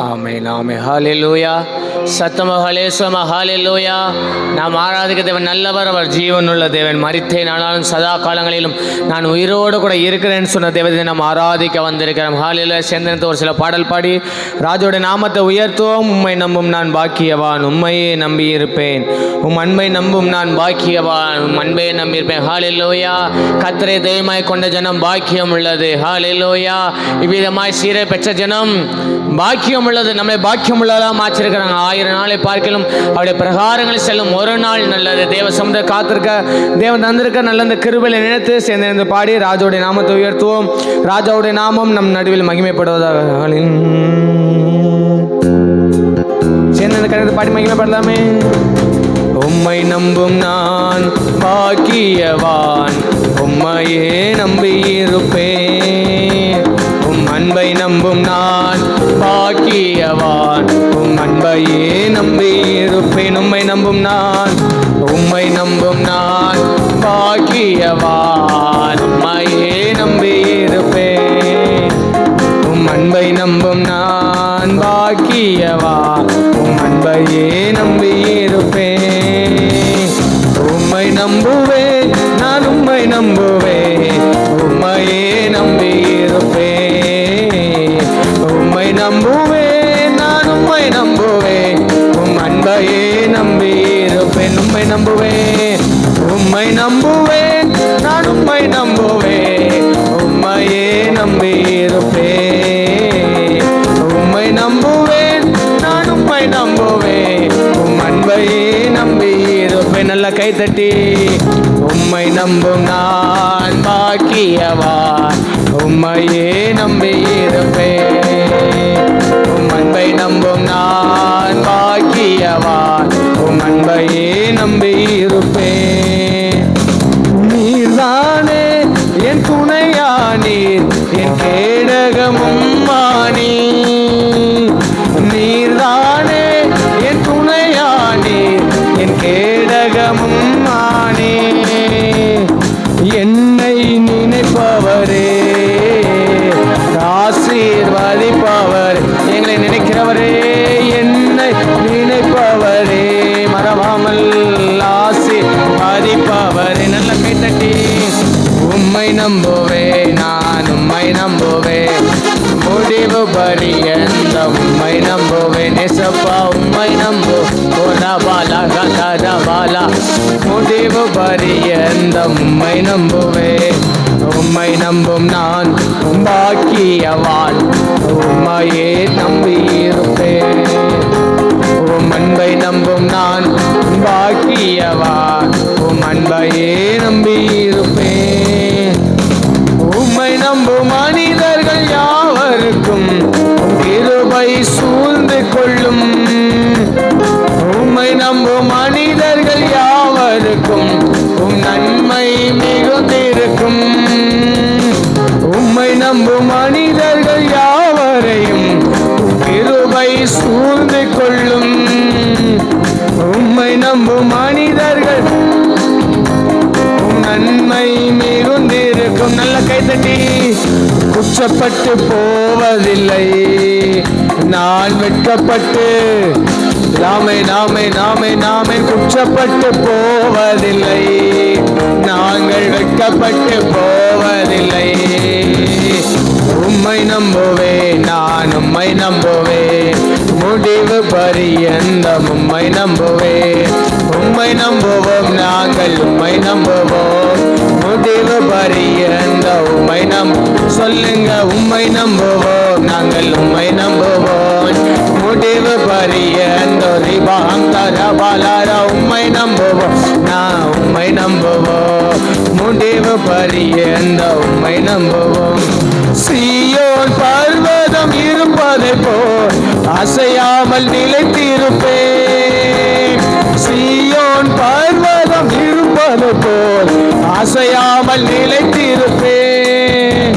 ஆமென் ஆமென். ஹல்லேலூயா. சத்தமாக ஹல்லேலூயா ஹல்லேலூயா. நாம் ஆராதிக்க தேவன் நல்லவர், அவர் ஜீவனுள்ள தேவன். மரித்தேன் ஆனாலும் சதா காலங்களிலும் நான் உயிரோடு கூட இருக்கிறேன்னு சொன்ன தேவதை நாம் ஆராதிக்க வந்திருக்கிறோம். ஹல்லேலூயா. சேர்ந்து ஒரு சில பாடல் பாடி ராஜோட நாமத்தை உயர்த்துவோம். உம்மை நம்பும் நான் பாக்கியவான், உம்மையே நம்பி இருப்பேன். உம் அன்பை நம்பும் நான் பாக்கியவான், உம் அன்பை நம்பியிருப்பேன். ஹல்லேலூயா. கர்த்தரை தெய்வமாய் கொண்ட ஜனம் பாக்கியம் உள்ளது. ஹல்லேலூயா. இவ்விதமாய் சீரை பெற்ற ஜனம் பாக்கியம் உள்ளது. நம்மளை பாக்கியம் உள்ளதெல்லாம் மாற்றிருக்கிறாங்க. 1000 நாளை பார்க்கலும் அவருடைய பிரகாரங்களில் செல்லும் ஒரு நாள் நல்லது. தேவ சமுதிர காத்திருக்க தேவன் தந்திருக்க நல்ல இந்த கிருபையை நினைத்து சேர்ந்து பாடி ராஜாவுடைய நாமத்தை உயர்த்துவோம். ராஜாவுடைய நாமம் நம் நடுவில் மகிமைப்படுவதாக. சேர்ந்து கருத்து பாடி மகிமைப்படலாமே. உம்மை நம்பும் நான் பாக்கியவான், உம்மையே நம்பியிருப்பேன். உம் அன்பை நம்பும் நான் பாக்கியவான், உம் அன்பையே நம்பியிருப்பேன். உம்மை நம்பும் நான், உம்மை நம்பும் நான் பாக்கியவான், உம்மையே நம்பியிருப்பேன். உம் அன்பை நம்பும் நான் பாக்கியவான், உம் அன்பையே நம்பியிருப்பேன். உம்மை நம்புவேன் நான், உம்மை நம்புவேன், உம்மையே நம்பியிருப்பேன். உம்மை நம்புவேன் நான், உம்மை நம்புவேன், உம் அன்பையே நம்பியிருப்பேன். உம்மை நம்புவேன், உம்மை நம்புவேன் நான், உம்மை நம்புவேன், உம்மையே நம்பியிருப்பேன். உம்மை நம்புவேன் நான், உம்மை நம்புவேன், உம் அன்பையே நம்பியிருப்பேன். நல்ல கைத்தட்டி. உம்மை நம்பும் நான் பாக்கியவான், உம்மையே நம்பியிருப்பேன். உம் அன்பை நம்பும் நான் பாக்கியவான், உம் அன்பையே நம்பியிருப்பேன். நீர்தானே என் துணையானீர், என் கேடகமும் மானீர். நீர்தானே என் துணையானீர், என் கேடகமும் மானீர். என்னை நினைப்பவரே, ஆசீர்வதிப்பவர், எங்களை நினைக்கிறவரே, என்னை நினைப்பவரே, மறவாமல் ஆசீர்வதிப்பவரே. நல்ல கைத்தட்டி. உம்மை நம்புவே நான், உம்மை நம்புவே, முடிவு பரியந்த உம்மை நம்புவே. நேசப்பா உம்மை நம்பு, பாலா பாலா, முடிவு பரியந்த உம்மை நம்புவே. உம்மை நம்பும் நான் பாக்கியவான், உம்மையே நம்பியிருப்பேன். உம் அன்பை நம்பும் நான் பாக்கியவான், உம் அன்பையே நம்பியிருப்பேன். உம்மை நம்பும் மனிதர்கள் யாவருக்கும் கிருபை சூழ்ந்து கொள்ளும். உம்மை நம்பும் மனிதர்கள் யாவருக்கும் உம் நன்மை மிகுந்திருக்கும். உம்மை நம்பும் மனிதர்கள் யாவரையும் கிருபை சூழ்ந்து கொள்ளும். உம்மை நம்பும் மனிதர்கள் நன்மை மிகுந்திருக்கும். நல்ல கைத்தட்டி. குற்றப்பட்டு போவதில்லை நான், வெட்கப்பட்டு நாமே நாமே நாமே நாமே குற்றப்பட்டு போவதில்லை, நாங்கள் வெட்கப்பட்டு போவதில்லை. உம்மை நம்புவே நான், உம்மை நம்புவே, முடிவு பரியந்த உம்மை நம்புவே. உம்மை நம்புவோம் நாங்கள், உம்மை நம்புவோம், முடிவு பரியந்த உம்மை சொல்லுங்க. உம்மை நம்புவோம் நாங்கள், உம்மை நம்புவோம், முடிவு பரியந்த உம்மை நம்புவோம். நான் உம்மை நம்புவோம், முடிவு பரியந்த உம்மை நம்புவோம். சீயோன் பர்வதம் இருப்பதை போல் அசையாமல் நிலைத்திருப்பேன். சீயோன் பர்வதம் இருப்பது போல் அசையாமல் நிலைத்திருப்பேன்.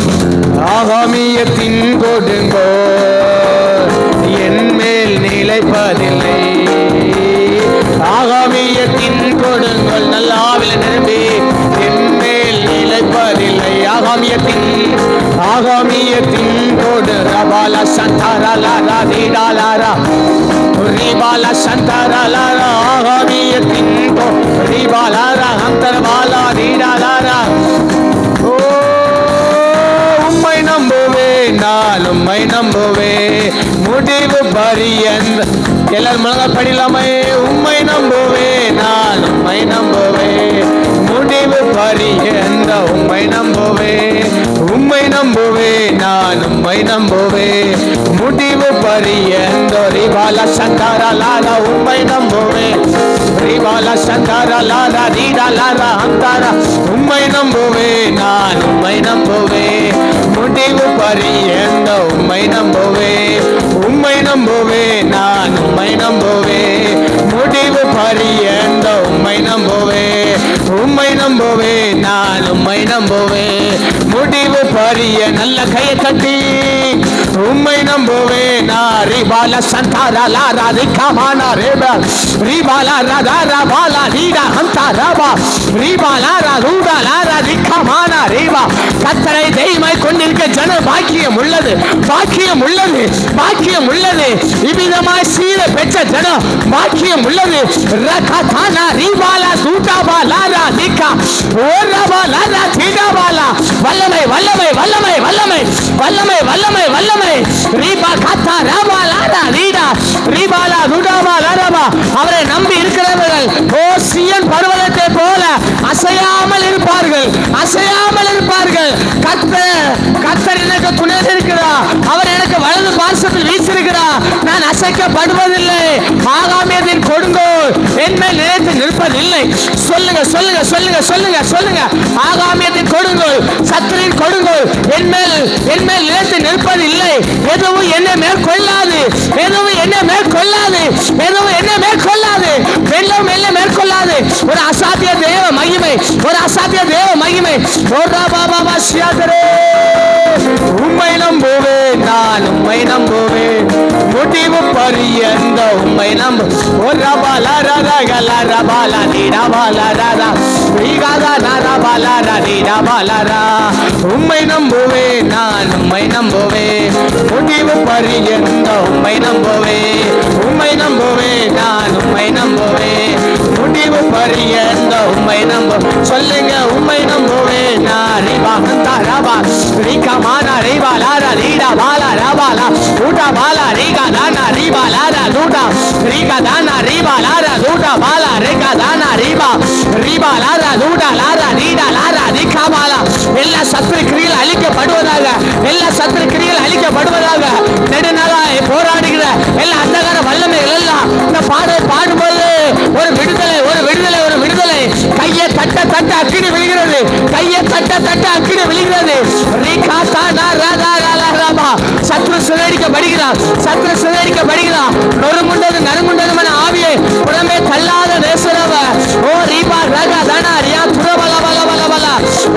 ஆகாமியத்தின் கொடுங்கோ என் மேல் நிலைப்பதில்லை. ஆகாமியத்தின் கொடுங்கோல் நல்ல ஆவில நிரம்பி என் மேல் நிலைப்பதில்லை. ஆகாமியத்தின் கொடு bala santara lara dida lara ribala santara lara ahamiyatinko ribala lara antar bala dida lara உம்மை நம்புவேன் நான் உம்மை நம்புவேன் முடிவு பரியந்த எல்லாரும் மனதா படிலாமே உம்மை நம்புவேன் நான் உம்மை நம்புவேன் முடிவு பரியந்த உம்மை நம்புவேன் உம்மை நம்புவேன் நான் உம்மை நம்புவேன் முடிவு பரியந்த ரிபால சந்தாரா லாரா உம்மை நம்புவேன் ரிபால சந்தாரா லாரா தீடா லாரா அந்தாரா உம்மை நம்புவேன் நான் உம்மை நம்புவேன் முடிவு பரியந்த உம்மை நம்புவேன் உம்மை நம்புவேன் நான் உம்மை நம்புவேன் முடிவு பரியந்த உம்மை நம்புவேன் உம்மை நம்புவேன் நான் உம்மை நம்புவேன் முடிவு பரிய நல்ல கையை தட்டி உம்மை நம்புவேன் ரிபால சந்தாரா லாரா திகமானா ரேபா ரிபால ராதா ராபாலா நீடா ஹந்தா ராபா ரிபால ராதூடா லாரா திகமானா ரேபா கர்த்தரை தெய்வமாய் கொண்டிருக்க ஜன பாக்கியம் உள்ளது பாக்கியம் உள்ளது பாக்கியம் உள்ளது இவ்விதமாய் சீர பெற்ற ஜனம் பாக்கியம் உள்ளது ரகதானா ரிபாலா தூடாபா லாரா திகா ஓரபா லாரா திகாபாலா வல்லமை வல்லமை வல்லமை வல்லமை வல்லமை வல்லமை வல்லமை ரீபா கத்தா ராபா லாரா ரீடா ரீபாலா துடாபா லாரபா அவரை நம்பி இருக்கிறவர்கள் ஓ சியன் பர்வதத்தை போல அசையாமல் இருப்பார்கள் அசையாமல் இருப்பார்கள் கர்த்தர் எனக்கு துணை இருக்கிறார் அவர் எனக்கு வலது பார்சத்தில் வீசிருக்கிறார் நான் அசைக்கப்படுவதில்லை ஆகாமியத்தின் கொடுங்கோல் என்மேல் நிலைத்து நிற்பதில்லை சொல்லுங்க சொல்லுங்க சொல்லுங்க சொல்லுங்க சொல்லுங்க ஆகாமியத்தின் கொடுங்கோல் சத்துரின் கொடுங்கோல் என்மேல் நிலைத்து நிற்பதில்லை எதுவும் என்னை மேற்கொள்ளாது எதுவும் என்னை மேற்கொள்ளாது எதுவும் என்னை மேற்கொள்ளாது வெள்ளம் என்னை மேற்கொள்ளாது ஒரு அசாத்திய தேவ மகிமை ஒரு அசாத்திய தேவ மகிமை உம்மை நம்புவேன் நான் உம்மை நம்புவேன் முடிவு பரியந்த உம்மை நம்பு ஒரு ரபாலா ரகலா ரபாலா நீடாபாலா ரதா ரீகாதா நரபாலா நீடாபாலா ரா உம்மை நம்புவேன் நான் உம்மை நம்புவேன் முடிவு பரியந்த உம்மை நம்புவேன் உம்மை நம்புவேன் நான் உம்மை நம்புவேன் முடிவு பரியந்த உம்மை நம்பு சொல்லுங்க உம்மை நம்புவேன் நான் ரிபா ஹந்தா ரபா ரீகா மானா ரிபா லாரா ரீடா பாலா ரபாலா ஊடா பாலா ரீகா தானா ரிபா லாரா லூடா ரீகா தானா ரிபா லாரா லூடா பாலா ரீகா தானா ரிபா ரிபா லாரா லூடா லாரா ரீடா லாரா ரீகா பாலா எல்லா சத்துரு கிரியைகள் அழிக்கப்படுவதாக எல்லா சத்துரு கிரியைகள் அழிக்கப்படுவதாக நெடுநாளாய் போராடுகிற எல்லா அந்தகார வல்லமைகள் எல்லாம் இந்த பாடல் பாடும்போது ஒரு விடுதலை ஒரு விடுதலை ஒரு விடுதலை கையை தட்ட தட்ட அக்கினி விழுகிறது கையை தட்ட தட்ட அக்கினி விழுகிறது ரீகா தானா ராதா ராலா ராபா சத்ரு சிதறடிக்கப்படுகிறார் சத்ரு சிதறடிக்கப்படுகிறார் நொறுங்குண்டது நறுங்குண்டதுமான ஆவியை புறமே தள்ளாத நேசரவ ஓ ரீபா ரகா தானா ரியா துரபல பல பல பல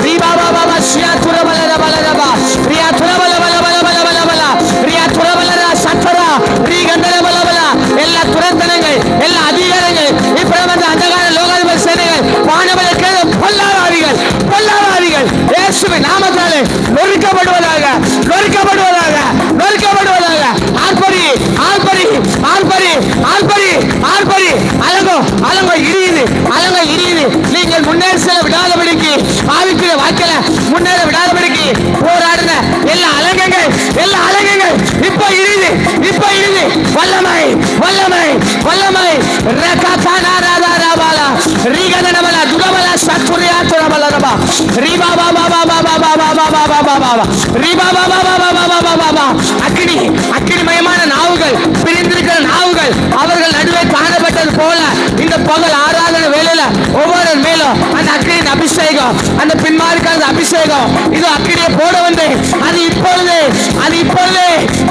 ரீபா பாபா ஷியா துரபல பல பல ரியா துரபல பல பல பல பல பல ரியா துரபல சத்தரா ரீ கந்தர பல பல எல்லா துரத்தனங்கள் எல்லா அதிகாரங்கள் இப்ப வந்து அந்தகார லோகாதிபதி சேனைகள் வானவர்களுக்கு பொல்லாதாரிகள் பொல்லாதாரிகள் இயேசுவின் நாமத்தாலே நொறுக்கப்படுவதாக நொறுக்கப்படுவதாக நொறுக்கப்படுவதாக ஆர்ப்பரி ஆர்ப்பரி ஆர்ப்பரி ஆர்ப்பரி ஆர்ப்பரி அலங்கோ அலங்கோ இடியுது அலங்கோ இடியுது நீங்கள் முன்னேறி செல்ல விடாதபடிக்கு ஆவிக்குரிய வாக்கில முன்னேற விடாதபடிக்கு போராடுங்க எல்லா அலங்கங்கள் எல்லா அலங்கங்கள் இப்ப இடியுது இப்ப இடியுது வல்லமை வல்லமை வல்லமை ரகதானா ராதா ராபாலா ரீகதனபல துரபல சத்துரியா துரபல ரபா ரீபா பாபா பாபா பாபா பாபா பாபா பாபா ரீபா பாபா பாபா பாபா பாபா அக்கினி அக்கினிமயமான நாவுகள் பிரிந்திருக்கிற நாவுகள் அவர்கள் நடுவே காணப்பட்டது போல இந்த பகல் ஆராதனை வேளையில ஒவ்வொரு மேலும் அந்த அக்கினியின் அபிஷேகம் அந்த பின்மார்க்கான அபிஷேகம் இது அக்கினியை போட வந்து அது இப்பொழுது அது இப்பொழுது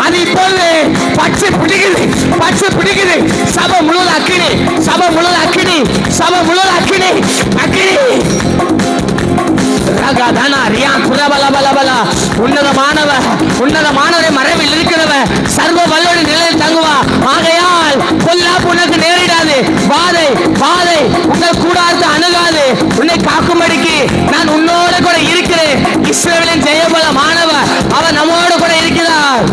அது இப்பொழுது பச்சை பிடிக்குது பச்சை பிடிக்குது சபை முழுவதும் அக்கினி சபை முழுவதும் அக்கினி சபை முழுவதும் அக்கினி அக்கினி உன்னதமானவரை மறைவில் இருக்கிறவர் சர்வ வல்லோடு நிலையில் தங்குவா ஆகையால் பொல்லாப்பு உனக்கு நேரிடாது வாதை வாதை உங்கள் கூடாரத்தை அணுகாது உன்னை காக்கும்படிக்கு நான் உன்னோட கூட இருக்கிறேன் இஸ்ரவேலின் ஜெயபலமானவர் அவர் நம்மோடு கூட இருக்கிறார்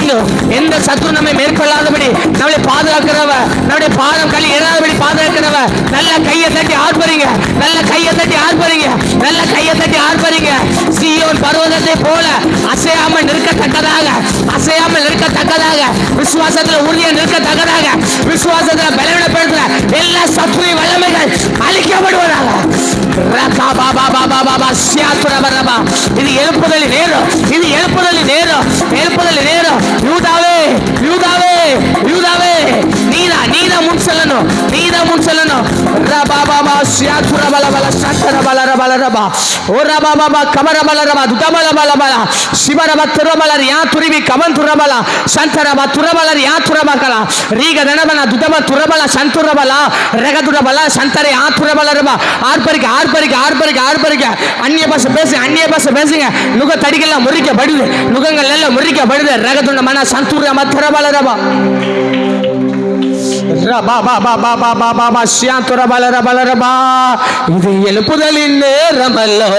தீங்கு எந்த சத்துரு நம்மை மேற்கொள்ளாதபடி நம்மளை பாதுகாக்கிறவ, நம்முடைய பாதம் களி எழாதபடி பாதுகாக்கிறவ. நல்ல கையை தட்டி ஆர்ப்பரிங்க, நல்ல கையை தட்டி ஆர்ப்பரிங்க, நல்ல கையை தட்டி ஆர்ப்பரிங்க. சீயோன் பர்வதத்தை போல அசையாமல் நிற்கத்தக்கதாக, அசையாமல் நிற்கத்தக்கதாக, விசுவாசத்தில் உறுதியா நிற்கத்தக்கதாக, விசுவாசத்தில் பலவீனப்படுத்துற எல்லா சத்துரு வல்லமைகள் அழிக்கப்படுவதாக. இது எழுப்புதலின் நேரம், இது எழுப்புதலின் நேரம், எழுப்புதலின் நேரம். யூதாவே, யூதாவே, யூதாவே, நீதா நீதா முன் செல்லணும், நீதா முன் செல்லணும். ரபாபாபா சியாதுரபலபல சந்தரபலரபலரபா ஓரபாபாபா கமரபலரபா துதபலபலபல சிவரப துரபலர் யா துரிவி கமன் துரபல சந்தரப துரபலர் யா துரபகல ரீக தனபன துதப துரபல சந்துரபல ரகதுரபல சந்தரே யா துரபலரப. ஆர்ப்பரிக்க ஆர்ப்பரிக்க ஆர்ப்பரிக்க ஆர்ப்பரிக்க. அந்நிய பாஷை பேசுங்க, அந்நிய பாஷை பேசுங்க. நுக தடிகள்லாம் முறிக்கப்படுது, நுகங்கள் எல்லாம் முறிக்கப்படுது. ரகதுண்ட மன சந்துரப துரபலரப இது எழுப்புதலின் நேரமல்லோ.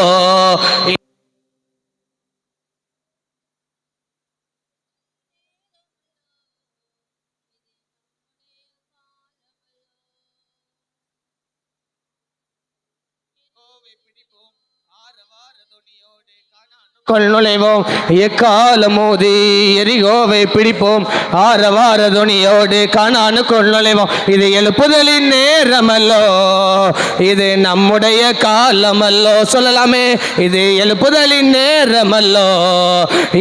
நுழைவோம் எக்காலமோதி எரிகோவை பிடிப்போம், ஆரவார துணியோடு கானானுக்குள் நுழைவோம். இது எழுப்புதலின் நேரமல்லோ, இது நம்முடைய காலமல்லோ. சொல்லலாமே, இது எழுப்புதலின் நேரமல்லோ,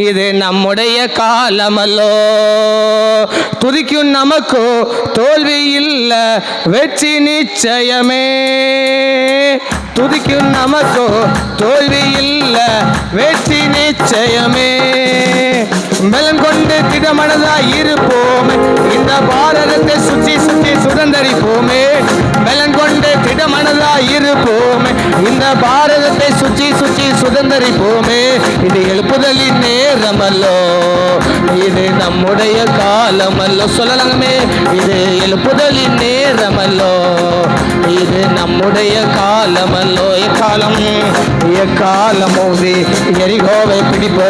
இது நம்முடைய காலமல்லோ. துதிக்கும் நமக்கு தோல்வி இல்ல, வெற்றி நிச்சயமே. துதிக்கும் நமக்கு தோல்வி இல்ல, வெற்றி நிச்சயமே. பலம் கொண்டு திடமனதாய் இருப்போமே, இந்த பாரதத்தை சுற்றி சுற்றி சுதந்தரிப்போமே. பலம் கொண்டு திடமனதாய் இருப்போமே, இந்த பாரதத்தை சுற்றி சுற்றி சுதந்தரிப்போமே. இது எழுப்புதலின் நேரமல்லோ, இது நம்முடைய காலமல்லோ. சொல்லலாமே, இது எழுப்புதலின் நேரமல்லோ, இது நம்முடைய காலமல்லோ. எக்காலம் எக்காலமோதி எரிகோவை பிடிப்போ,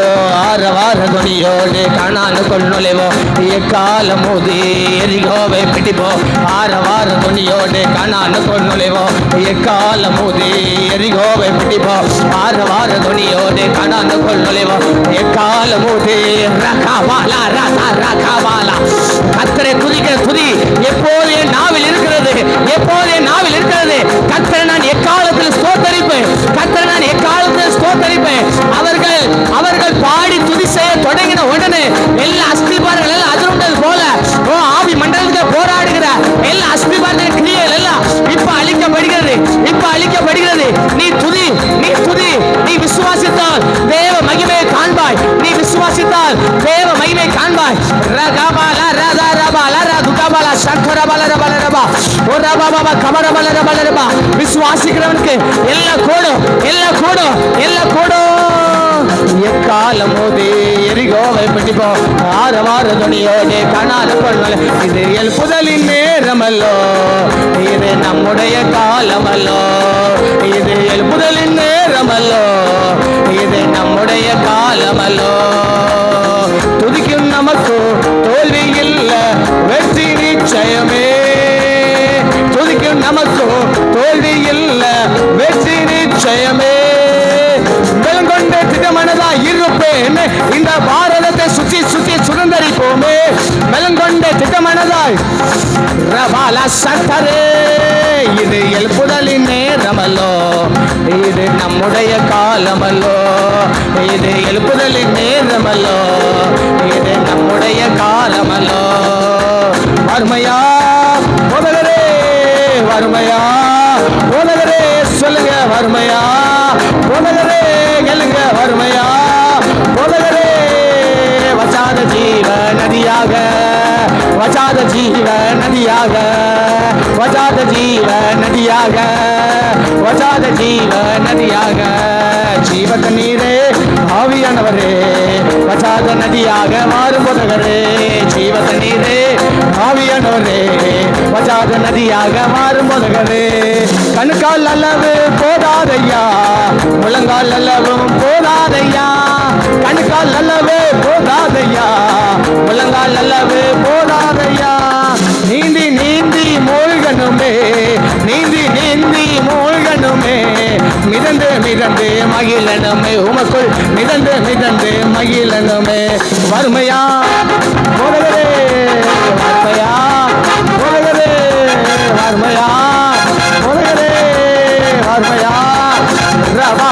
ஆரவார துணியோடு கானானுக்குள் நுழைவோம். எக்காலமோதி எரிகோவை பிடிப்போ, ஆரவார துணியோடு கானானுக்குள் நுழைவோம். எக்காலமோதி எரிகோவை பிடிப்போ, ஆரவார துணியோடு கானானுக்குள் நுழைவோம். எக்காலமோதி ரகவாலா ரகா ரகவாலா. கர்த்தரை துதிக்கிற துதி எப்போது என் நாவில் இருக்கிறது, எப்போது என் நாவில் இருக்கிறது. கர்த்தரை நான் எக்காலத்தில் ஸ்தோத்தரிப்பேன், கர்த்தரை நான் எக்காலத்தில் ஸ்தோத்தரிப்பேன். அவர்கள் பாடி துதி செய்ய தொடங்கின உடனே எல்லா அஸ்திபாரங்கள் எல்லாம் அதிர்ந்தது போல ஆவி மண்டலத்துக்கு போராடுகிற எல்லா அஸ்திபாரத்தின் கிரியைகள் எல்லாம் இப்ப அழிக்கப்படுகிறது, இப்ப அழிக்கப்படுகிறது. நீ துதி, நீ துதி. நீ விசுவாசித்தால் தேவ மகிமையை காண்பாய், நீ விசுவாசித்தால் தேவ மகிமையை காண்பாய். ரகபால ரதா ரபால ரதுகபால சங்கரபால ரபால ரபா ஓரபாபா கமரபால ரபால ரபா. விசுவாசிக்கிறவனுக்கு எல்லாம் கூடும், எல்லாம் கூடும், எல்லாம் கூடும். எக்காலமோதி எரிகோவை பிடிப்போம், ஆரவார துணியோடு கானானுக்குள் நுழைவோம். இது எழுப்புதலின் நேரமல்லோ, இது நம்முடைய காலமல்லோ. இது எழுப்புதலின் நேரமல்லோ, இது நம்முடைய காலமல்லோ. துதிக்கும் நமக்கு தோல்வி இல்ல, வெற்றி நிச்சயமே. துதிக்கும் நமக்கு தோல்வி இல்ல, வெற்றி நிச்சயமே. பலம் கொண்டு திடமனதா இருப்பேன், இந்த பாரதத்தை சுற்றி சுற்றி சுதந்தரிப்போமே. பலம் கொண்டு திட்டமனதாய் ரபால சந்தரே. இது எழுப்புதலின் நேரமல்லோ, இது நம்முடைய காலமல்லோ. இது எழுப்புதலின் நேரமல்லோ, இது நம்முடைய காலமல்லோ. வறுமையா போதகரே, வறுமையா போதகரே, சொல்லுங்க வறுமையா போதகரே, எழுங்க வறுமையா போதகரே. வச்சாத ஜீவ நதியாக, வச்சாத ஜீவ நதியாக, வச்சாத ஜீவ நதியாக, வச்சாத ஜீவ நதியாக. ஜீவ தண்ணீரே ஆவியானவரே, வச்சாத நதியாக மாறும் போதகரே. ஜீவ தண்ணீரே ஆவியானவரே, வச்சாத நதியாக மாறும் போதகரே. கணுக்கால் அளவு போதாதையா, முழங்கால் அளவும் போதாதையா. கணுக்கால் அல்லவே போதாதையா, முழங்கால் அல்லவே போதாதையா. நீந்தி நீந்தி மூழ்கணுமே, நீந்தி நீந்தி மூழ்கணுமே, மிதந்து மிதந்து மகிழனுமே, உமக்குள் மிதந்து மிதந்து மகிழனுமே. வறுமையா போதகரே, வறுமையா போதகரே, வறுமையா போதகரே, வறுமையா.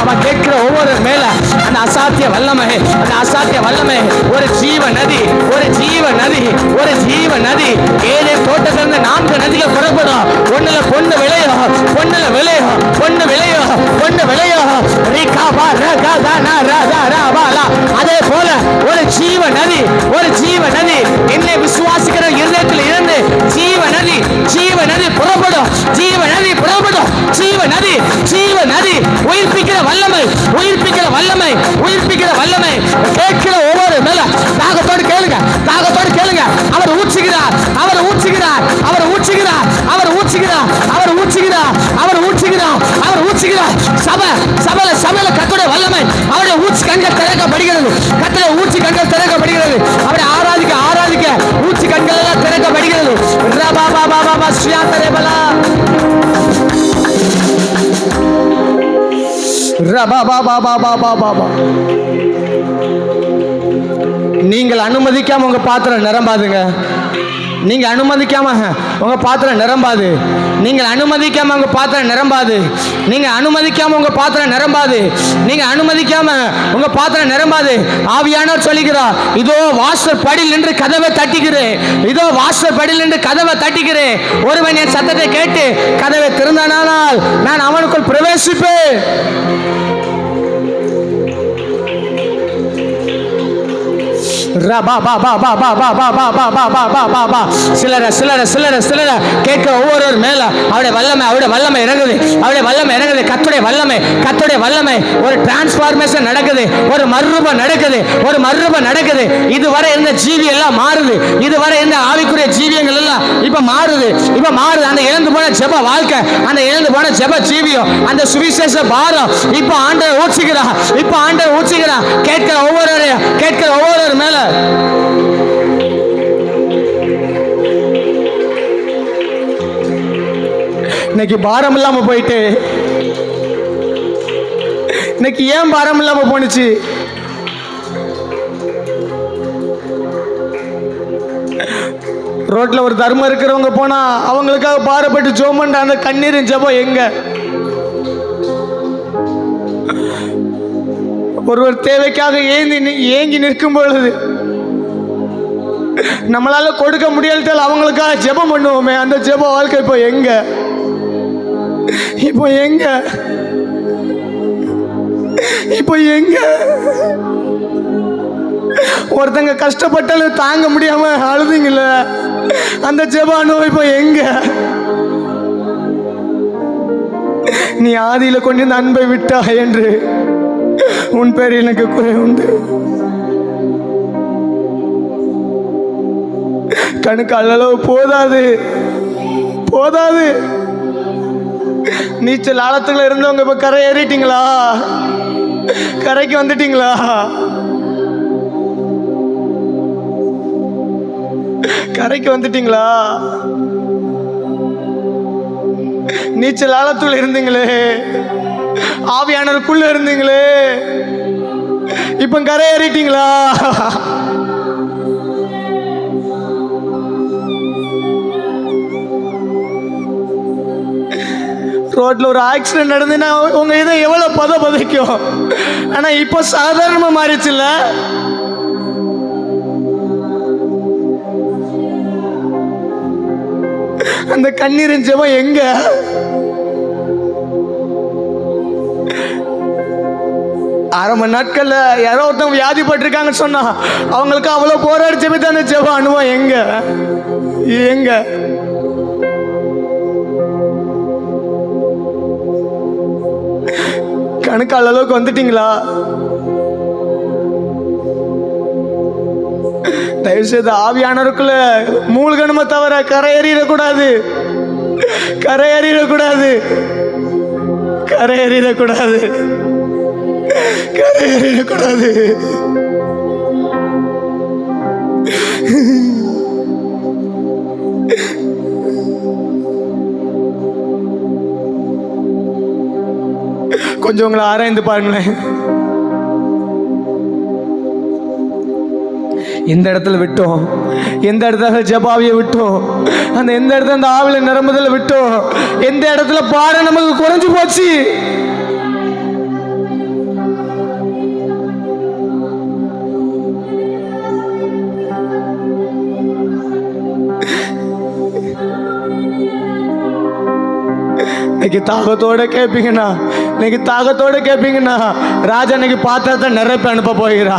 அவன் கேட்கிற ஒவ்வொரு மேல அந்த அசாத்திய வல்லமை, அந்த அசாத்திய வல்லமை. ஒரு ஜீவ நதி, ஒரு ஜீவ நதி, ஒரு ஜீவ நதி. ஏழே தோட்டத்திலிருந்து 4 நதிகள் புறப்படும். ஒண்ணுல பொண்ணு விளையும், பொண்ணுல விளையும், பொண்ணு விளையும், பொண்ணு விளையும். அதே போல ஒரு ஜீவ நதி, ஒரு ஜீவ நதி என்னை விசுவாசிக்கிற இருதயத்தில் இருந்து ஜீவ நதி, ஜீவ நதி புறப்படும், ஜீவ நதி புறப்படும், ஜீவ நதி, ஜீவ நதி. உயிர்ப்பிக்கிற வல்லமை, உயிர்ப்பிக்கிற வல்லமை, உயிர்ப்பிக்கிற வல்லமை. கேட்கிற ஒவ்வொரு மேல தாகத்தோடு கேளுங்க, தாகத்தோடு கேளுங்க. அவர் ஊற்றுகிறார், அவர் ஊற்றுகிறார், அவர் ஊற்றுகிறார், அவர் ஊற்றுகிறார், அவர் ஊற்றுகிறார், அவர் ஊற்றுகிறார், அவர் ஊற்றுகிறார். சபையில கர்த்தருடைய வல்லமை, அவருடைய ஊற்று கண்கள் திறக்கப்படுகிறது, கர்த்தருடைய ஊற்று கண்கள் திறக்கப்படுகிறது. அவரை ஆராதிக்க ஆராதிக்க ஊற்று கண்கள் எல்லாம் திறக்கப்படுகிறது. ரபா பாபா பாபா ஸ்ரீயாந்தரேபலா ரபா பாபா பாபா பாபா. நீங்கள் அனுமதிக்காம உங்க பாத்திரம் நிரம்பாதுங்க. நீங்க அனுமதிக்காம உங்க பாத்திரம் நிரம்பாது. நீங்கள் அனுமதிக்காம உங்க பாத்திரம் நிரம்பாது. நீங்க அனுமதிக்காம உங்க பாத்திரம் நிரம்பாது. நீங்க அனுமதிக்காம உங்க பாத்திரம் நிரம்பாது. ஆவியானவர் சொல்லுகிறார், இதோ வாசல் படியில் நின்று கதவை தட்டுகிறேன், இதோ வாசல் படியில் நின்று கதவை தட்டுகிறேன். ஒருவன் என் சத்தத்தை கேட்டு கதவை திறந்தானால் நான் அவனுக்குள் பிரவேசிப்பேன். சிலர கேட்க ஒவ்வொரு மேல அவருடைய வல்லமை, அவருடைய வல்லமை இறங்குது, அவருடைய வல்லமை இறங்குது. கர்த்தருடைய வல்லமை, கர்த்தருடைய வல்லமை. ஒரு டிரான்ஸ்பார்மேஷன் நடக்குது, ஒரு மறுரூபம் நடக்குது, ஒரு மறுரூபம் நடக்குது. இதுவரை இருந்த ஜீவி எல்லாம் மாறுது, இதுவரை இருந்த ஆவிக்குரிய ஜீவியங்கள் எல்லாம் இப்ப மாறுது, இப்ப மாறுது. அந்த இழந்து போன ஜெப வாழ்க்கை, அந்த இழந்து போன ஜெப ஜீவியம், அந்த சுவிசேஷ பாரம் இப்ப ஆண்டவர் ஊற்றுகிறா, இப்ப ஆண்டவர் ஊற்றுகிறா. கேட்கிற ஒவ்வொரு மேல இன்னைக்கு பாரம் இல்லாம போயிட்டு, இன்னைக்கு ஏன் பாரம் இல்லாம போனுச்சு? ரோட்ல ஒரு தர்மம் இருக்கிறவங்க போனா அவங்களுக்காக பாரப்பட்டு ஜோமண்ட அந்த கண்ணீரின் ஜெபம் எங்க? ஒருவர் தேவைக்காக ஏங்கி நிற்கும் பொழுது நம்மளால கொடுக்க முடியாட்டால் அவங்களுக்காக ஜெபம் பண்ணுவோமே, அந்த ஜெப வாழ்க்கை இப்போ எங்க? இப்போ எங்க? இப்போ எங்க? ஒருத்தங்க கஷ்டப்பட்டாலும் தாங்க முடியாம அழுதுங்கள, அந்த ஜெப அனுபவம் இப்போ எங்க? நீ ஆதியில கொண்டு இந்த அன்பை விட்டா என்று உன் பேர் எனக்கு குறை உண்டு. கணக்கு அளவு போதாது, போதாது. நீச்சல் ஆழத்துல இருந்தவங்க இப்ப கரை ஏறிட்டீங்களா? கரைக்கு வந்துட்டீங்களா? கரைக்கு வந்துட்டீங்களா? நீச்சல் ஆழத்துல இருந்தீங்களே, ஆவியானவருக்குள்ள இருந்தீங்களே, இப்ப கரை ஏறிட்டீங்களா? ரோட்ல ஒரு ஆக்சிடென்ட் நடந்துன்னா உங்க இதை எவ்வளவு பதைக்கும். ஆனா இப்போ சாதாரணமா மாறிச்சுல்ல. அந்த கண்ணீரின் ஜெபம் எங்க? அரை மணி நாட்கள்ல யாரோ ஒருத்தவங்க வியாதிப்பட்டிருக்காங்கன்னு சொன்னா அவங்களுக்கு அவ்வளவு போராடி ஜெபித்த அந்த ஜெபம் அனுபவம் எங்க? எங்க? கணக்கால் அளவுக்கு வந்துட்டீங்களா? தயவு செய்து ஆவியானவருக்குள்ள மூழ்கணுமே தவிர கரையேறிடக்கூடாது, கரையேறிடக்கூடாது, கரையேறிடக்கூடாது, கரையேறிடக்கூடாது. கொஞ்சம் உங்களை ஆராய்ந்து பாருங்களேன். எந்த இடத்துல விட்டோம், எந்த இடத்துல ஜபாவியை விட்டோம், அந்த எந்த இடத்துல அந்த ஆவில நிரம்புதல விட்டோம், எந்த இடத்துல பாரம் நமக்கு குறைஞ்சு போச்சு. இன்னைக்கு தாகத்தோட கேட்பீங்கண்ணா, இன்னைக்கு தாகத்தோட கேட்பீங்கண்ணா, ராஜா இன்னைக்கு பாத்திரத்தை நிரப்பி அனுப்ப போகிறா.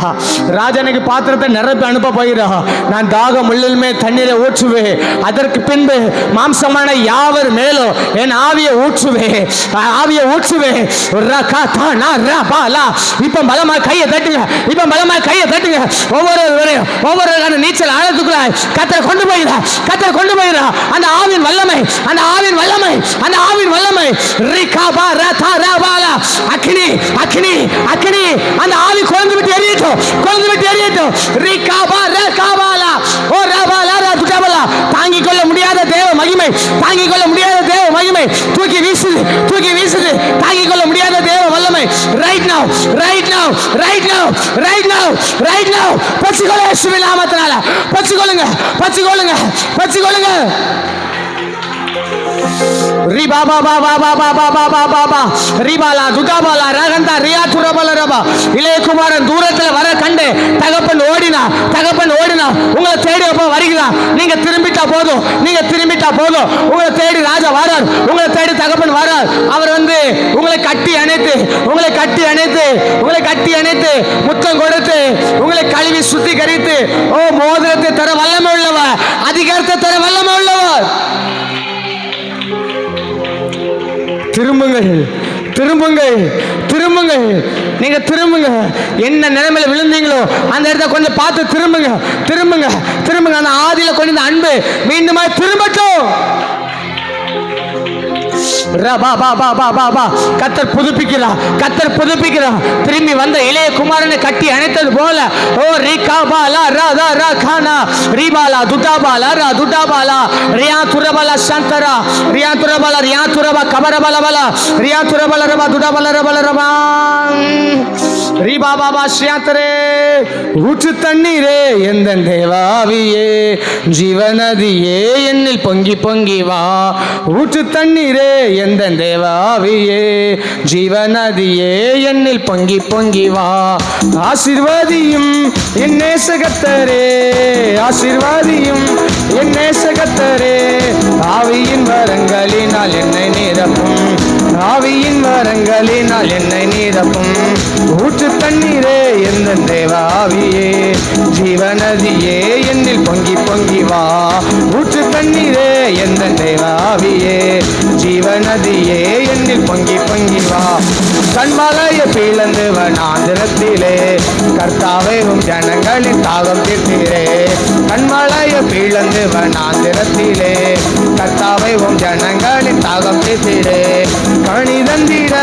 ராஜா இன்னைக்கு பாத்திரத்தை நிரப்பி அனுப்ப போகிறா. நான் தாகம் உள்ளுமே தண்ணீரை ஊற்றுவேன், அதற்கு பின்பு மாம்சமான யாவர் மேலும் என் ஆவியை ஊற்றுவேன், ஆவியை ஊற்றுவேன். இப்ப பலமா கையை தட்டுங்க, இப்ப பலமா கையை தட்டுங்க. ஒவ்வொரு நீச்சல் ஆழத்துக்குள்ள கத்தரை கொண்டு போயிடா, கத்தரை கொண்டு போயிடா. அந்த ஆவின் வல்லமை, அந்த ஆவின் வல்லமை, அந்த ஆவின் வல்லமை. அக்னி அக்னி அக்னி அந்த ஆவி கொழுந்து விட்டு எரியட்டும், கொழுந்து விட்டு எரியட்டும். தாங்கிக் கொள்ள முடியாத தேவ மகிமை, தாங்கிக் கொள்ள முடியாத தேவ மகிமை தூக்கி வீசுது, தூக்கி வீசுது. தாங்கிக் கொள்ள முடியாத தேவ வல்லமை. Right now, right now, right now, right now, right now. பச்சிக்கொள்ள இயேசுவின் நாமத்தினால பச்சிக்கொள்ளுங்க, பச்சிக்கொள்ளுங்க, பச்சிக்கொள்ளுங்க. இளையகுமாரன் தூரத்துல வர கண்டு தகப்பன் ஓடினா, தகப்பன் ஓடினா. உங்களை தேடி எப்ப வருகிறான், நீங்க திரும்பிட்டா போதும், நீங்க திரும்பிட்டா போதும். உங்களை தேடி ராஜா வரார், உங்களை தேடி தகப்பன் வரார். அவர் வந்து உங்களை கட்டி அணைத்து, உங்களை கட்டி அணைத்து, உங்களை கட்டி அணைத்து முத்தம் கொடுத்து உங்களை கழுவி சுத்திகரித்து, ஓ மோதிரத்தை தர வல்லமை உள்ளவர், அதிகாரத்தை தர வல்லமை உள்ளவர். திரும்புங்கள், திரும்புங்கள், திரும்புங்கள். நீங்க திரும்புங்க. என்ன நிலைமையில விழுந்தீங்களோ அந்த இடத்த கொஞ்சம் பார்த்து திரும்புங்க, திரும்புங்க, திரும்புங்க. அந்த ஆதியில கொஞ்சம் அன்பு மீண்டுமா திரும்பட்டும். கத்தர் புதுப்பிக்கிறா, கத்தர் புதுப்பிக்கிறா. திரும்பி வந்த இளைய குமாரனை கட்டி அணைத்தது போல, ஓ ரிகாபாலா ராதா ராகானா ரிபாலா துடாபாலா ரா துடாபாலா ரியா துரபாலா சந்தரா ரியா துரபாலா ரியா துரபா கபரபாலபாலா ரியா துரபாலா ரபா துடாபாலா ரபாலா ரபா ரிபா பாபா சியாந்தரே. ஊற்று தண்ணீரே எந்த தேவாவியே, ஜீவநதியே என்னில் பொங்கி பொங்கி வா. ஊற்று தண்ணீரே எந்த தேவாவியே, ஜீவநதியே என்னில் பொங்கி பொங்கி வா. ஆசீர்வாதியும் என் நேசகத்தரே, ஆசீர்வாதியும் என் நேசகத்தரே. ஆவியின் வரங்களினால் என்னை நிரப்பும், ஆவியின் வரங்களினால் என்னை நிரப்பும். ஊற்று தண்ணீரே எந்த தேவாவியே, ஜீவநதியே என்னில் பொங்கி பொங்கி வா. ஊற்று தண்ணீரே எந்த தேவாவியே, ஜீவநதியே என்னில் பொங்கி பொங்கி வா. கண்மலைய பிளந்து வனாந்திரத்திலே கர்த்தாவே உம் ஜனங்களின் தாகம் தீர்த்தீரே. கண்மலைய பிளந்து வனாந்திரத்திலே கர்த்தாவே உம் ஜனங்களின் தாகம் தீர்த்தீரே. கனி தந்திட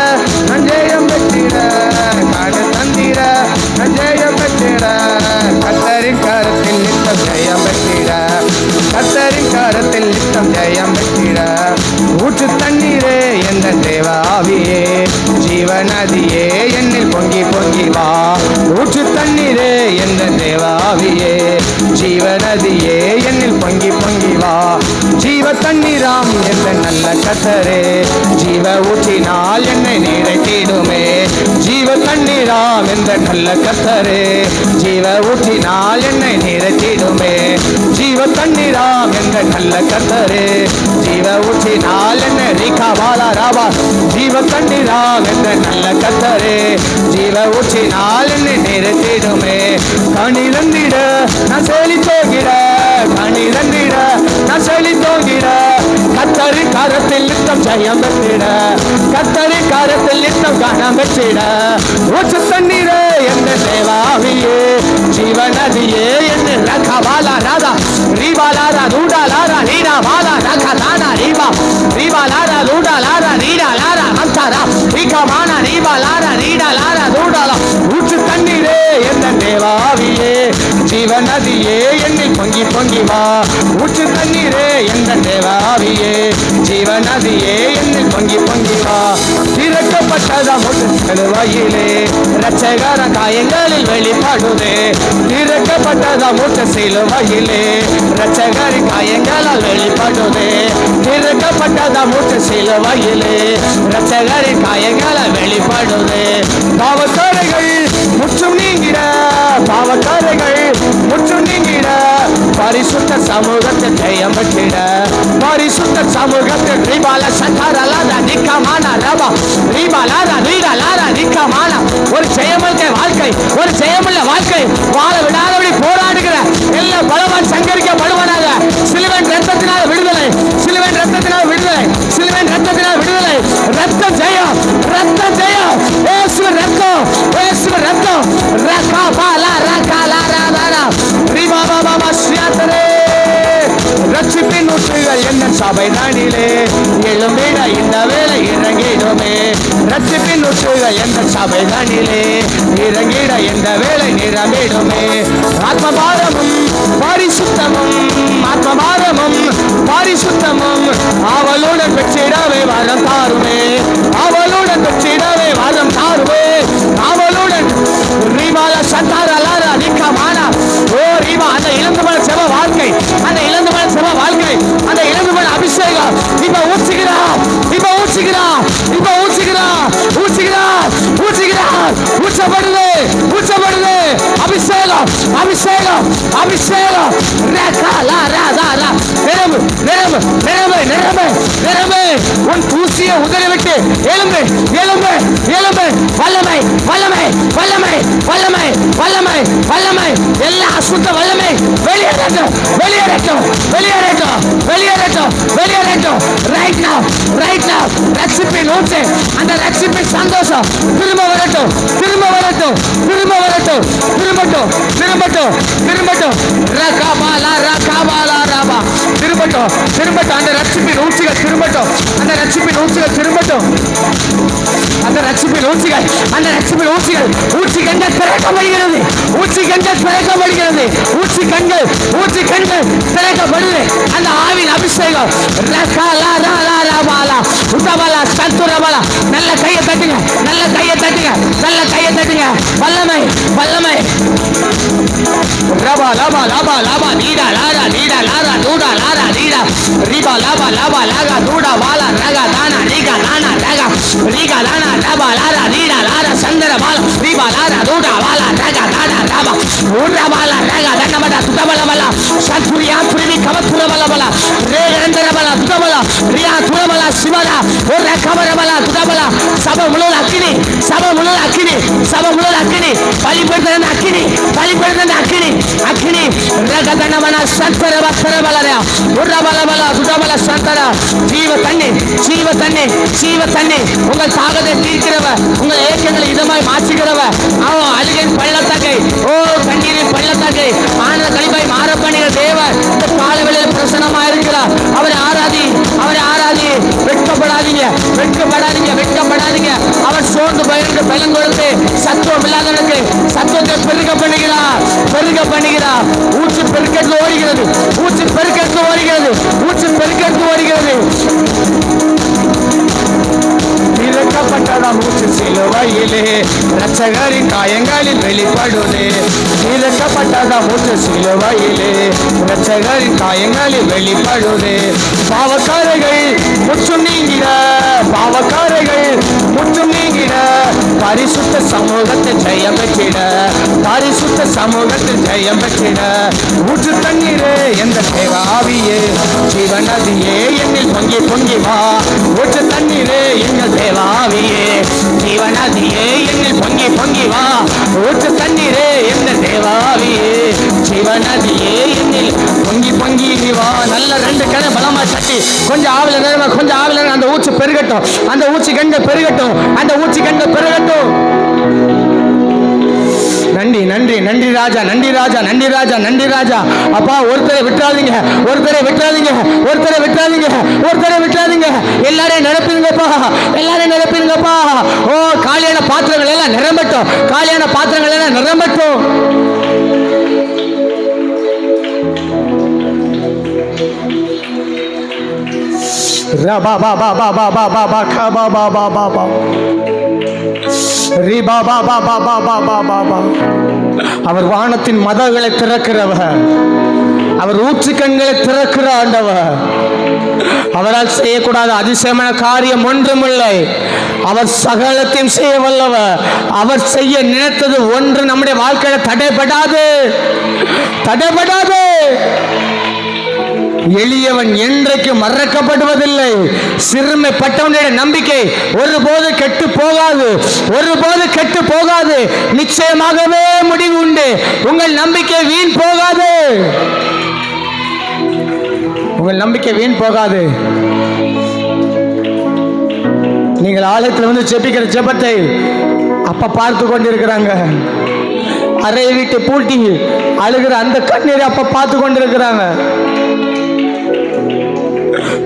நஞ்சயம் பெற்றிட, கனி தந்திட நஞ்சயம் பெற்றிட. கர்த்தரின் கரத்தில் நித்தம் ஜெயம் பெற்றிட, கர்த்தரின் கரத்தில் நித்தம் ஜெயம் பெற்றிட. ஊற்று தண்ணீரே எந்த தேவாவியே, ஜீவநதியே என்னில் பொங்கி பொங்கி வா. ஊற்று தண்ணீரே எந்த தேவாவியே, ஜீவநதியே என்னில் பொங்கி பொங்கி வா. ஜீவ தண்ணீராம் எந்த நல்ல கர்த்தரே, ஜீவ ஊற்றினால் என்னை நிறைத்திடுமே. ஜீவ தண்ணீராம் எந்த நல்ல கர்த்தரே, ஜீவ ஊற்றினால் என்னை நிறைத்திடுமே. ஜீவ தண்ணீராம் எந்த நல்ல கர்த்தரே, ஜீவ ஊற்றினால் என்னை ரிகாபாலா ராபா. ஜீவ தண்ணீராம் எந்த நல்ல கர்த்தரே, ஜீவ ஊற்றினால் என்னை நிறைத்திடுமே. கனி தந்திட நான் செழித்தோகிட, கனி தந்திட நான் செழித்தோகிட. கர்த்தரின் கரத்தில் நித்தம் ஜெயம் பெற்றிட, கர்த்தரின் கரத்தில் நித்தம் கனம் பெற்றிட. ஊற்று தண்ணீரே எந்த தேவாவியே, ஜீவநதியே என்ன ரகபாலா ராதா ரிபாலாரா தூடாலாரா நீரா பாலா ரகதானா ரிபா ரிபாலாரா தூடாலாரா நீரா லாரா அந்தாரா ரிகமானா ரிபாலாரா நீரா லாரா தூடாலா. ஊற்று தண்ணீரே எந்த தேவாவியே, ஜீவ நதியே என்னில் பொங்கி பொங்கி வா. ஊற்று தண்ணீரே எந்த தேவாவியே, ஜீவ நதியே என்னில் பொங்கி பொங்கி வா. திறக்கப்பட்டதா முட்டு சிலுவையிலே, இரட்சகர காயங்களில் வெளிப்படுதே. திறக்கப்பட்டதா முட்டு சிலுவையிலே, இரட்சகரின் காயங்களால் வெளிப்படுதே. திறக்கப்பட்டதா முட்டு சிலுவையிலே, இரட்சகரின் காயங்களால் வெளிப்படுதே. பாவக்காரைகள் முற்றும் நீங்கிட, பாவக்காரைகள் முற்றும் நீங்கிட, பரிசுத்த சமூகத்தில் ஜெயம் பெற்றிட. பரிசுத்த சமூகத்தில் ரிபால சக்கரலாத நிக்கமான ரபா, ரிபாலாத ரீகலாத நிக்கமான ஒரு ஜெயமுள்ள வாழ்க்கை, ஒரு ஜெயமுள்ள வாழ்க்கை வாழ விடாதபடி போராடுகிற எல்லா பலவான் சங்கரிக்கப்படுவனாக. சிலுவையின் ரத்தத்தினால் விடுதலை, சிலுவையின் ரத்தத்தினால் விடுதலை, சிலுவையின் ரத்தத்தினால் விடுதலை. ரத்தம் ஜெயம், ரத்தம் ஜெயம், இயேசுவின் ரத்தம், இயேசுவின் ரத்தம். ரகாபாலா ரகாலா ராதாரா ரிபாபாபா ஸ்ரீயாதரே. ரட்சிப்பின் ஊற்றுகள் என்ன சபை நாடிலே, எழும்பிட இந்த வேலை இறங்கிடுமே. ரட்சிப்பின் ஊற்றுகள் எந்த சபை நாடிலே, இறங்கிட இந்த வேலை நிரம்பிடுமே. ஆத்மபாரமும் பரிசுத்தமும், ஆத்மபாரமும் பரிசுத்தமும் அவளுடன் பெற்றிடவே வரம் தாருமே, அவளுடன் பெற்றிடவே வரம் தாருமே. அவளுடன் ரீபால சந்தாரலார அதிகமான ஓ ரீபா, அந்த இளந்துமல செவ வாழ்க்கை, அந்த இளந்துமல செவ வாழ்க்கை, அந்த இளந்துமல அபிஷேகம் இப்ப ஊற்றுகிறா, இப்ப ஊற்றுகிறா, இப்ப ஊற்றுகிறா, ஊற்றுகிறா, ஊற்றுகிறா. ஊற்றப்படுது, ஊற்றப்படுது. அபிஷேகம், அபிஷேகம், அபிஷேகம். ரகாலா ராதாரா நிரம்பு, நிரம்பு, நிரம்பு, நிரம்பு, நிரம்பு. உன் தூசிய உதறி விட்டு எழும்பு, எழும்பு, எழும்பு. வல்லமை, வல்லமை, வல்லமை, வல்லமை, வல்லமை, வல்லமை. எல்லா அசுத்த வல்லமை வெளியேறட்டும், வெளியேறட்டும், வெளியேறட்டும், வெளியேறட்டும், வெளியேறட்டும். Right now, right now. ரட்சிப்பின் ஊற்று, அந்த ரட்சிப்பின் சந்தோஷம் திரும்ப வரட்டும், திரும்ப வரட்டும், திரும்ப வரட்டும், திரும்பட்டும், திரும்பட்டும், திரும்பட்டும். ரகாபாலா ரகாபாலா ராபா திரும்பட்டும், திரும்பட்டும். அந்த ரட்சிப்பின் ஊற்றுகள் திரும்பட்டும், அந்த ரட்சிப்பின் ஊற்றுகள் திரும்பட்டும். அந்த ரட்சிப்பின் ஊற்றுகள், அந்த ரட்சிப்பின் ஊற்றுகள். ஊற்றி கண்கள் திறக்கப்படுகிறது, ஊற்றி கண்கள் திறக்கப்படுகிறது, ஊற்றி கண்கள், ஊற்றி கண்கள் திறக்கப்படுது. அந்த ஆவின் அபிஷேகம். ரகாலா ராலா ராபாலா உதபாலா சத்துரபாலா. நல்ல கையை தட்டுங்க, நல்ல கையை தட்டுங்க, நல்ல கையை தட்டுங்க. வல்லமை, வல்லமை. ரபா லபா லபா லபா நீடா Laura நீடா Laura Nuda Laura நீடா ரிபா லபா லபா லாகா Nuda வாலா ரகா தானா நீகா நானா ரகா நீகா தானா ரபா லாரா நீடா லாரா சந்தர பால ரிபா லாரா நூடா வாலா ரகா தானா ரபா நூடா வாலா ரகா தன்னபட துதபல பல சத்புரியா புரிவி கவத்துர பல பல ரே ரந்தர பல துதபல ரியா துரபல சிவலா ஒரு கபர பல துதபல சப முழுல அக்கினி, சப முழுல அக்கினி, சப முழுல அக்கினி. பலிபடுத்த அக்கினி, பலிபடுத்த அக்கினி, அக்கினி. ரகதனமன சந்தர பத்தர பலரா உரபல பல துதபல சந்தர. ஜீவ தண்ணி, ஜீவ தண்ணி, ஜீவ தண்ணி. உங்கள் தாகத்தை தீர்க்கிறவ, உங்கள் ஏக்கங்களை இதமாய் மாற்றுகிறவ. அவன் அழுகின் பள்ளத்தாக்கை, ஓ கண்ணீரின் பள்ளத்தாக்கை ஆனந்த கழிப்பாய் மாற பண்ணுகிற தேவன் இந்த காலவெளியில் பிரசனமா இருக்கிறார். அவரை ஆராதி, அவரை ஆராதி. வெட்கப்படாதீங்க, வெட்கப்படாதீங்க, வெட்கப்படாதீங்க. அவர் சோர்ந்து பயந்து பலன் கொடுத்து சத்துவம் இல்லாதவனுக்கு சத்துவத்தை பெருக பண்ணுகிறார், பெருக பண்ணுகிறார். ஊற்று பெருக்கெடுத்து ஓடுகிறது, ஊற்று பெருக்கெடுத்து ஓடுகிறது, ஊற்று பெருக்கெடுத்து ஓடுகிறது. திறக்கப்பட்டதாம் ஊற்று சிலுவையிலே, இரட்சகரின் காயங்களில் வெளிப்படுதே. திறக்கப்பட்டதாம் ஊற்று சிலுவையிலே, இரட்சகரின் காயங்களில் வெளிப்படுதே. பாவக்காரைகள் முற்றும் நீங்கிட, பாவக்காரைகள் முற்றும் நீங்கிட, பரிசுத்த சமூகத்தில் ஜெயம் பெற்றிட, பரிசுத்த சமூகத்தில் ஜெயம் பெற்றிட. ஊற்று தண்ணீரே எந்த தேவாவியே, ஜீவநதியே என்னில் பொங்கி பொங்கி வா. ஊற்று தண்ணீரே எங்கள் தேவாவியே, ஜீவநதியே என்னில் பொங்கி பொங்கி வா. ஊற்று தண்ணீரே எந்த தேவாவியே, ஜீவநதியே என்னில் பொங்கி பொங்கி வா. நல்ல ரெண்டு கதை பலமா தட்டி கொஞ்சம் ஆவில நேரமா, கொஞ்சம் ஆவில நேரம். அந்த ஊற்று பெருகட்டும், அந்த ஊற்று கண்கள் பெருகட்டும், அந்த ஊற்று கண்கள் பெருகட்டும். நன்றி, நன்றி, நன்றி ராஜா, நன்றி ராஜா, நன்றி ராஜா, நன்றி ராஜா. அப்பா ஒருத்தரை விட்டுறாதீங்க, ஒருத்தரை விட்டுறாதீங்க, ஒருத்தரை விட்டுறாதீங்க, ஒருத்தரை விட்டுறாதீங்க. எல்லாரையும் நிரப்பிடுங்கப்பா, எல்லாரையும் நிரப்பிடுங்கப்பா. ஓ காலியான பாத்திரங்கள் எல்லாம் நிரம்பட்டும், காலியான பாத்திரங்கள் எல்லாம் நிரம்பட்டும். ரபா பா பா பா பா பா பா பா கா பா பா பா பா பா ரி பா பா பா பா பா பா பா பா பா. அவர் வானத்தின் மதகளை திறக்கிறவர், அவர் ஊற்று கண்களை திறக்கிற ஆண்டவர். அவரால் செய்யக்கூடாத அதிசயமான காரியம் ஒன்றுமில்லை. அவர் சகலத்தையும் செய்ய வல்லவர். அவர் செய்ய நினைத்தது ஒன்று நம்முடைய வாழ்க்கையில தடைபடாது, தடைபடாது. எளியவன் என்றைக்கு மறக்கப்படுவதில்லை. சிறுமைப்பட்டவனுடைய நம்பிக்கை ஒருபோது கெட்டு போகாது, ஒருபோது கெட்டு போகாது. நிச்சயமாகவே முடிவு உண்டு. உங்கள் நம்பிக்கை வீண் போகாது, உங்கள் நம்பிக்கை வீண் போகாது. நீங்கள் ஆலயத்தில் வந்து ஜெபிக்கிற ஜெபத்தை அப்ப பார்த்து கொண்டிருக்கிறாங்க. அறை வீட்டு பூட்டி அழுகிற அந்த கண்ணீரை அப்ப பார்த்து கொண்டிருக்கிறாங்க.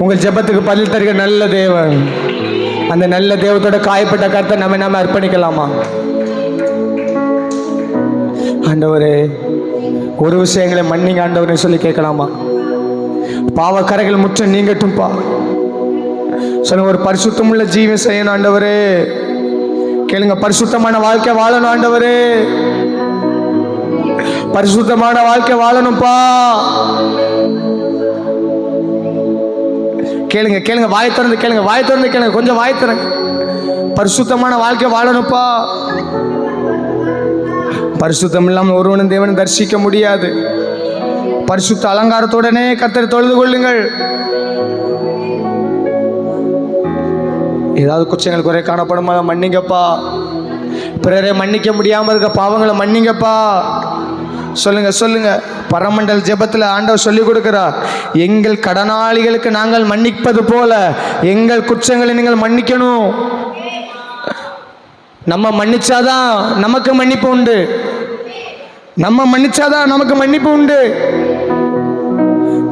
உங்கள் ஜெபத்துக்கு பதில் தருகிற நல்ல தேவன், அந்த நல்ல தேவத்தோட காயப்பட்ட கருத்தை நம்ம அர்ப்பணிக்கலாமா? ஆண்டவரே, ஒரு விஷயங்களை மன்னிங்க ஆண்டவரே சொல்லி கேட்கலாமா? பாவக்கரைகள் முற்ற நீங்கட்டும்பா சொல்லுங்க. ஒரு பரிசுத்தமுள்ள ஜீவன் செய்யணும் ஆண்டவரே. கேளுங்க, பரிசுத்தமான வாழ்க்கை வாழணும் ஆண்டவரே, பரிசுத்தமான வாழ்க்கை வாழணும்பா. கேளுங்க கேளுங்க, வாய் திறந்து கேளுங்க, வாய் திறந்து கேளுங்க, கொஞ்சம் வாய் திறங்க. பரிசுத்தமான வாழ்க்கை வாழணும்ப்பா. பரிசுத்தம் இல்லாமல் ஒருவனும் தேவனை தரிசிக்க முடியாது. பரிசுத்த அலங்காரத்துடனே கர்த்தரை தொழுது கொள்ளுங்கள். ஏதாவது குற்றங்கள் குறை காணப்படுமா மன்னிங்கப்பா. பிறரை மன்னிக்க முடியாமல் இருக்க பாவங்களை மன்னிங்கப்பா. சொல்லுங்க சொல்லுங்க. பரமண்டல் ஜெபத்தில் ஆண்டவர் சொல்லி கொடுக்கிறார், எங்கள் கடனாளிகளுக்கு நாங்கள் மன்னிப்பது போல எங்கள் குற்றங்களை நீங்கள் மன்னிக்கணும். நம்ம மன்னிச்சாதான் நமக்கு மன்னிப்பு உண்டு, நம்ம மன்னிச்சாதான் நமக்கு மன்னிப்பு உண்டு.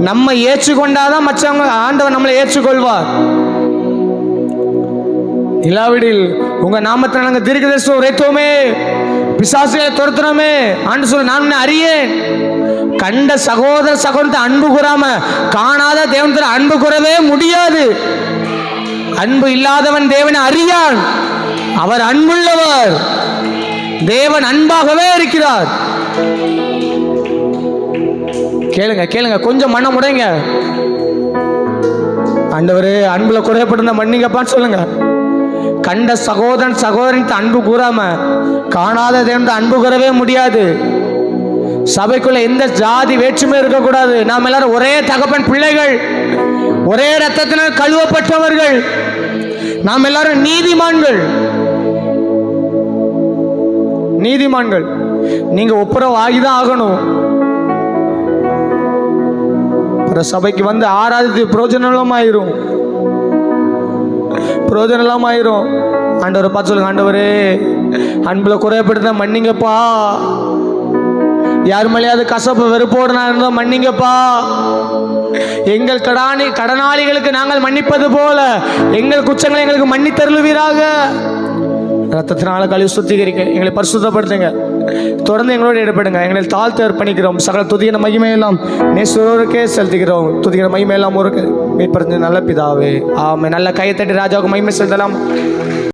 நம்ம ஏற்றுக்கொண்டாதான் மற்றவங்க ஆண்டவர் நம்மளை ஏற்றுக்கொள்வார். இல்லாவிடில் உங்க நாமத்தை நாங்கள் தீர்க்கதரிசனம் உரைத்தோமே, பிசாசுகளை துரத்துறோமே, ஆண்டு சொல்ல நான் உன்னை அறியேன். கண்ட சகோதர சகோதரத்தை அன்பு கூறாம காணாத தேவனத்தில் அன்பு கூறவே முடியாது. அன்பு இல்லாதவன் தேவனை அறியான். அவர் அன்புள்ளவர், தேவன் அன்பாகவே இருக்கிறார். கேளுங்க கேளுங்க, கொஞ்சம் மனம் உடைங்க. ஆண்டவரே, அன்புல குறையப்பட்டிருந்த மன்னிங்கப்பான்னு சொல்லுங்க. கண்ட சகோதரன் சகோதரன் அன்பு கூறாம காணாத தேவன் அன்பு கூறவே முடியாது. சபைக்குள்ள எந்த ஜாதி வேற்றுமை இருக்கக்கூடாது. நாம் எல்லாரும் ஒரே தகப்பன் பிள்ளைகள், ஒரே ரத்தத்தினால் கழுவப்பட்டவர்கள். நாம் எல்லாரும் நீதிமான்கள், நீதிமான்கள். நீங்க ஒப்புரவு ஆகிதான் ஆகணும். சபைக்கு வந்து ஆராதித்து பிரயோஜனம் ஆயிரும், பிரயோஜனம் ஆயிரும். ஆண்டவரை பார்த்து சொல்லுங்க, ஆண்டவரே அன்புல குறையப்படுத்த மன்னிங்கப்பா. யார் மேலேயாவது கசப்பு வெறுப்போடு நான் இருந்தோம் மன்னிங்கப்பா. எங்கள் கடனாளிகளுக்கு நாங்கள் மன்னிப்பது போல எங்கள் குற்றங்களை எங்களுக்கு மன்னித்தருளுவீராக. ரத்தத்தினால கழுவி சுத்திகரிக்க எங்களை பரிசுத்தப்படுத்துங்க. தொடர்ந்து எங்களோடு ஈடுபடுங்க. எங்களை தாழ்த்து அர்ப்பணிக்கிறோம். சகல துதியான மகிமையெல்லாம் நேசுவருக்கே செலுத்துகிறோம். துதிக்கிற மகிமையெல்லாம் ஒரு மீட்பறிஞ்ச நல்ல பிதாவே ஆமென். நல்ல கையை தட்டி ராஜாவுக்கு மகிமை செலுத்தலாம்.